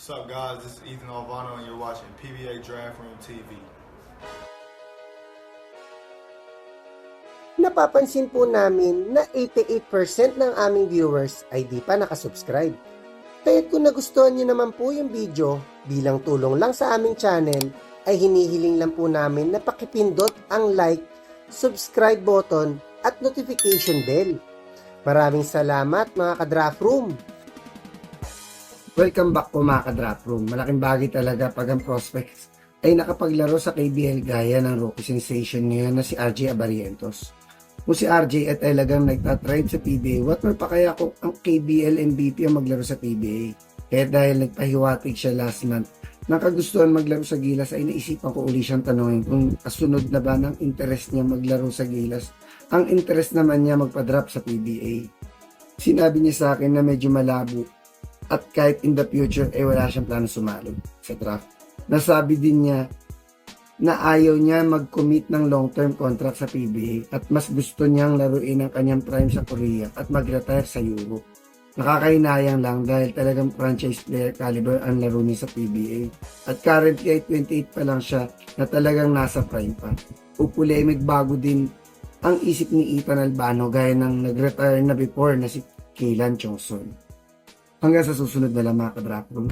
What's up, guys? This is Ethan Alvano, and you're watching PBA Draft Room TV. Napapansin po namin na 88% ng aming viewers ay di pa nakasubscribe. Kaya't kung nagustuhan niyo naman po yung video, bilang tulong lang sa aming channel, ay hinihiling lang po namin na pakipindot ang like, subscribe button at notification bell. Maraming salamat mga ka-Draft Room! Welcome back po mga ka-Draft Room. Malaking bagay talaga pag ang prospects ay nakapaglaro sa KBL gaya ng rookie sensation ngayon na si RJ Abarientos. Kung si RJ ay talagang nagtatribe sa PBA, what more pa kaya kung ang KBL MVP ang maglaro sa PBA? Kaya dahil nagpahiwatig siya last month, nakagustuhan maglaro sa Gilas ay naisipan ko uli siyang tanongin kung kasunod na ba ng interest niya maglaro sa Gilas. Ang interest naman niya magpa-drop sa PBA. Sinabi niya sa akin na medyo malabo at kahit in the future ay wala siyang plano sumalo sa draft. Nasabi din niya na ayaw niya mag-commit ng long-term contract sa PBA at mas gusto niyang laruin ang kanyang prime sa Korea at mag-retire sa Europe. Nakakahinayang lang dahil talagang franchise player caliber ang laro niya sa PBA at currently ay 28 pa lang siya na talagang nasa prime pa. Upulemic bago din ang isip ni Ethan Albano gaya ng nag-retire na before na si Kaylan Chongson. Hanggang sa susunod na lang mga ka-Draft Room.